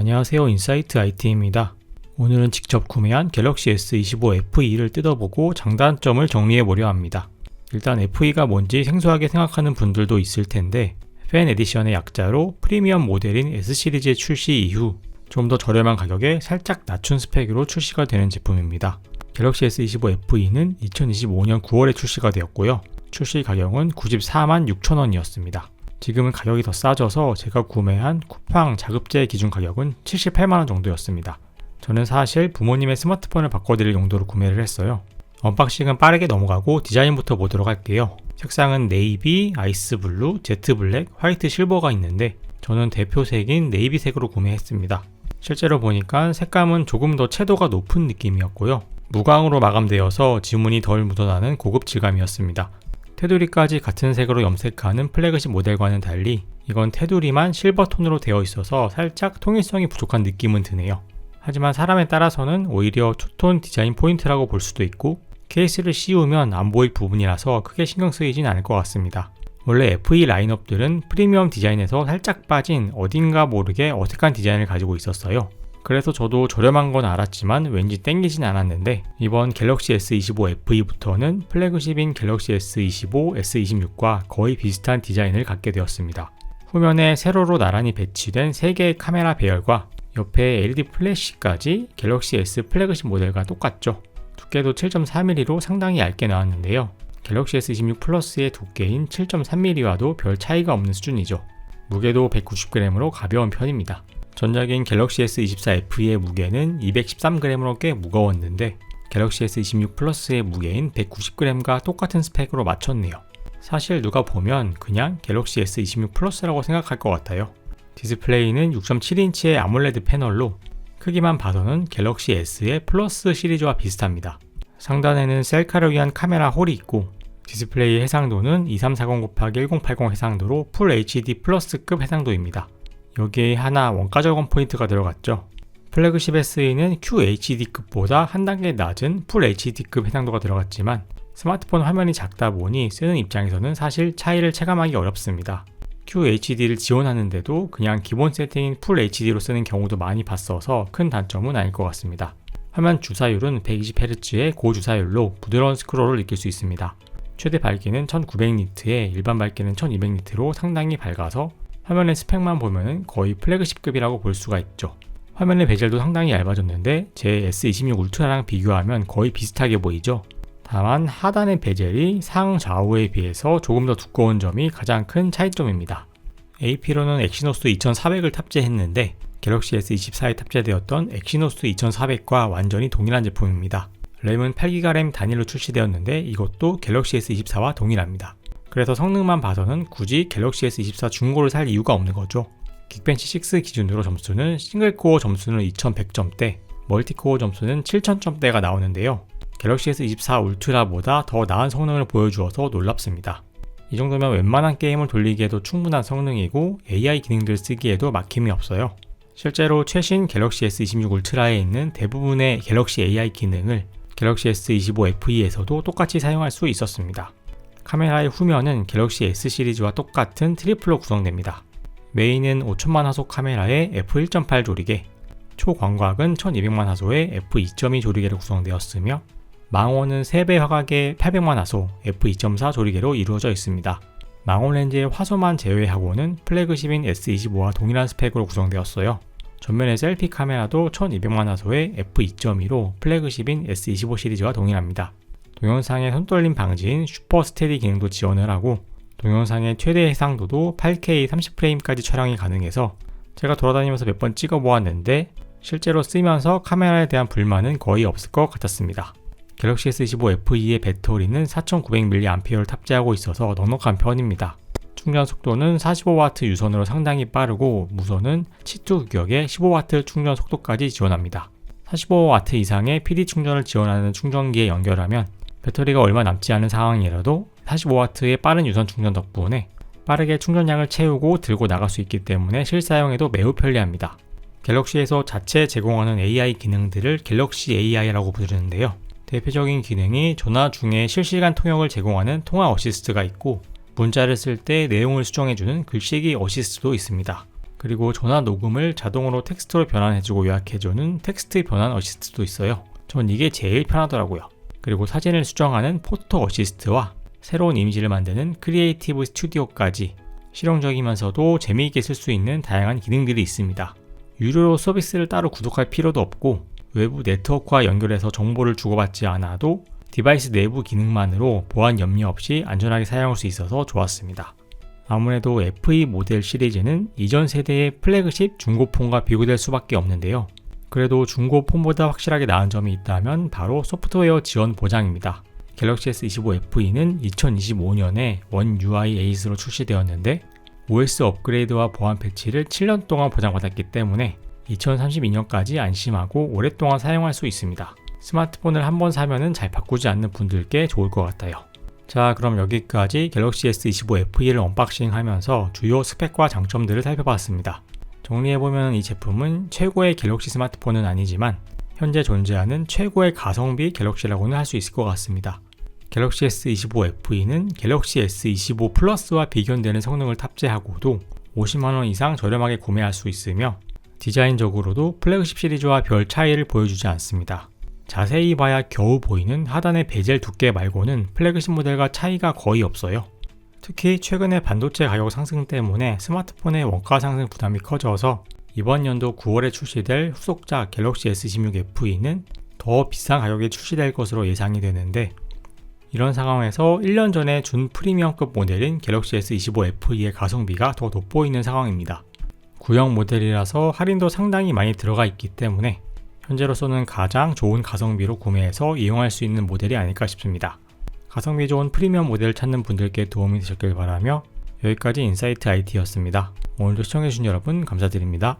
안녕하세요, 인사이트 IT입니다. 오늘은 직접 구매한 갤럭시 S25 FE를 뜯어보고 장단점을 정리해보려 합니다. 일단 FE가 뭔지 생소하게 생각하는 분들도 있을 텐데 팬 에디션의 약자로 프리미엄 모델인 S시리즈의 출시 이후 좀 더 저렴한 가격에 살짝 낮춘 스펙으로 출시가 되는 제품입니다. 갤럭시 S25 FE는 2025년 9월에 출시가 되었고요. 출시 가격은 946,000원이었습니다. 지금은 가격이 더 싸져서 제가 구매한 쿠팡 자급제 기준 가격은 78만원 정도였습니다. 저는 사실 부모님의 스마트폰을 바꿔드릴 용도로 구매를 했어요. 언박싱은 빠르게 넘어가고 디자인부터 보도록 할게요. 색상은 네이비, 아이스 블루, 제트 블랙, 화이트 실버가 있는데 저는 대표색인 네이비색으로 구매했습니다. 실제로 보니까 색감은 조금 더 채도가 높은 느낌이었고요. 무광으로 마감되어서 지문이 덜 묻어나는 고급 질감이었습니다. 테두리까지 같은 색으로 염색하는 플래그십 모델과는 달리 이건 테두리만 실버톤으로 되어 있어서 살짝 통일성이 부족한 느낌은 드네요. 하지만 사람에 따라서는 오히려 투톤 디자인 포인트라고 볼 수도 있고 케이스를 씌우면 안 보일 부분이라서 크게 신경 쓰이진 않을 것 같습니다. 원래 FE 라인업들은 프리미엄 디자인에서 살짝 빠진 어딘가 모르게 어색한 디자인을 가지고 있었어요. 그래서 저도 저렴한 건 알았지만 왠지 땡기진 않았는데 이번 갤럭시 S25 FE부터는 플래그십인 갤럭시 S25, S26과 거의 비슷한 디자인을 갖게 되었습니다. 후면에 세로로 나란히 배치된 3개의 카메라 배열과 옆에 LED 플래시까지 갤럭시 S 플래그십 모델과 똑같죠. 두께도 7.4mm로 상당히 얇게 나왔는데요. 갤럭시 S26 플러스의 두께인 7.3mm와도 별 차이가 없는 수준이죠. 무게도 190g으로 가벼운 편입니다. 전작인 갤럭시 S24 FE의 무게는 213g으로 꽤 무거웠는데 갤럭시 S26 플러스의 무게인 190g과 똑같은 스펙으로 맞췄네요. 사실 누가 보면 그냥 갤럭시 S26 플러스라고 생각할 것 같아요. 디스플레이는 6.7인치의 아몰레드 패널로 크기만 봐서는 갤럭시 S의 플러스 시리즈와 비슷합니다. 상단에는 셀카를 위한 카메라 홀이 있고 디스플레이 해상도는 2340x1080 해상도로 풀 HD 플러스급 해상도입니다. 여기에 하나 원가 절감 포인트가 들어갔죠. 플래그십 SE는 QHD급보다 한 단계 낮은 풀 HD급 해상도가 들어갔지만 스마트폰 화면이 작다 보니 쓰는 입장에서는 사실 차이를 체감하기 어렵습니다. QHD를 지원하는데도 그냥 기본 세팅인 풀 HD로 쓰는 경우도 많이 봤어서 큰 단점은 아닐 것 같습니다. 화면 주사율은 120Hz의 고주사율로 부드러운 스크롤을 느낄 수 있습니다. 최대 밝기는 1900니트에 일반 밝기는 1200니트로 상당히 밝아서 화면의 스펙만 보면 거의 플래그십급이라고 볼 수가 있죠. 화면의 베젤도 상당히 얇아졌는데 제 S26 울트라랑 비교하면 거의 비슷하게 보이죠. 다만 하단의 베젤이 상 좌우에 비해서 조금 더 두꺼운 점이 가장 큰 차이점입니다. AP로는 엑시노스 2400을 탑재했는데 갤럭시 S24에 탑재되었던 엑시노스 2400과 완전히 동일한 제품입니다. 램은 8GB 램 단일로 출시되었는데 이것도 갤럭시 S24와 동일합니다. 그래서 성능만 봐서는 굳이 갤럭시 S24 중고를 살 이유가 없는 거죠. 긱벤치 6 기준으로 점수는 싱글코어 점수는 2100점대, 멀티코어 점수는 7000점대가 나오는데요. 갤럭시 S24 울트라보다 더 나은 성능을 보여주어서 놀랍습니다. 이 정도면 웬만한 게임을 돌리기에도 충분한 성능이고 AI 기능들 쓰기에도 막힘이 없어요. 실제로 최신 갤럭시 S26 울트라에 있는 대부분의 갤럭시 AI 기능을 갤럭시 S25 FE에서도 똑같이 사용할 수 있었습니다. 카메라의 후면은 갤럭시 S 시리즈와 똑같은 트리플로 구성됩니다. 메인은 5000만 화소 카메라의 f1.8 조리개, 초광각은 1200만 화소의 f2.2 조리개로 구성되었으며 망원은 3배 화각의 800만 화소 f2.4 조리개로 이루어져 있습니다. 망원 렌즈의 화소만 제외하고는 플래그십인 S25와 동일한 스펙으로 구성되었어요. 전면의 셀피 카메라도 1200만 화소의 f2.2로 플래그십인 S25 시리즈와 동일합니다. 동영상의 손떨림 방지인 슈퍼 스테디 기능도 지원을 하고 동영상의 최대 해상도도 8K 30프레임까지 촬영이 가능해서 제가 돌아다니면서 몇 번 찍어 보았는데 실제로 쓰면서 카메라에 대한 불만은 거의 없을 것 같았습니다. 갤럭시 S25 FE의 배터리는 4900mAh를 탑재하고 있어서 넉넉한 편입니다. 충전 속도는 45W 유선으로 상당히 빠르고 무선은 C2 규격의 15W 충전 속도까지 지원합니다. 45W 이상의 PD 충전을 지원하는 충전기에 연결하면 배터리가 얼마 남지 않은 상황이라도 45W의 빠른 유선 충전 덕분에 빠르게 충전량을 채우고 들고 나갈 수 있기 때문에 실사용에도 매우 편리합니다. 갤럭시에서 자체 제공하는 AI 기능들을 갤럭시 AI라고 부르는데요. 대표적인 기능이 전화 중에 실시간 통역을 제공하는 통화 어시스트가 있고 문자를 쓸 때 내용을 수정해주는 글쓰기 어시스트도 있습니다. 그리고 전화 녹음을 자동으로 텍스트로 변환해주고 요약해주는 텍스트 변환 어시스트도 있어요. 전 이게 제일 편하더라고요. 그리고 사진을 수정하는 포토 어시스트와 새로운 이미지를 만드는 크리에이티브 스튜디오까지 실용적이면서도 재미있게 쓸 수 있는 다양한 기능들이 있습니다. 유료로 서비스를 따로 구독할 필요도 없고 외부 네트워크와 연결해서 정보를 주고받지 않아도 디바이스 내부 기능만으로 보안 염려 없이 안전하게 사용할 수 있어서 좋았습니다. 아무래도 FE 모델 시리즈는 이전 세대의 플래그십 중고폰과 비교될 수밖에 없는데요. 그래도 중고폰보다 확실하게 나은 점이 있다면 바로 소프트웨어 지원 보장입니다. 갤럭시 S25 FE는 2025년에 원 UI 8으로 출시되었는데 OS 업그레이드와 보안 패치를 7년 동안 보장받았기 때문에 2032년까지 안심하고 오랫동안 사용할 수 있습니다. 스마트폰을 한번 사면은 잘 바꾸지 않는 분들께 좋을 것 같아요. 자, 그럼 여기까지 갤럭시 S25 FE를 언박싱 하면서 주요 스펙과 장점들을 살펴봤습니다. 정리해보면 이 제품은 최고의 갤럭시 스마트폰은 아니지만 현재 존재하는 최고의 가성비 갤럭시라고는 할 수 있을 것 같습니다. 갤럭시 S25 FE는 갤럭시 S25 플러스와 비견되는 성능을 탑재하고도 50만원 이상 저렴하게 구매할 수 있으며 디자인적으로도 플래그십 시리즈와 별 차이를 보여주지 않습니다. 자세히 봐야 겨우 보이는 하단의 베젤 두께 말고는 플래그십 모델과 차이가 거의 없어요. 특히 최근에 반도체 가격 상승 때문에 스마트폰의 원가 상승 부담이 커져서 이번 연도 9월에 출시될 후속작 갤럭시 S16 FE는 더 비싼 가격에 출시될 것으로 예상이 되는데 이런 상황에서 1년 전에 준 프리미엄급 모델인 갤럭시 S25 FE의 가성비가 더 돋보이는 상황입니다. 구형 모델이라서 할인도 상당히 많이 들어가 있기 때문에 현재로서는 가장 좋은 가성비로 구매해서 이용할 수 있는 모델이 아닐까 싶습니다. 가성비 좋은 프리미엄 모델을 찾는 분들께 도움이 되셨길 바라며 여기까지 인사이트 IT였습니다. 오늘도 시청해주신 여러분 감사드립니다.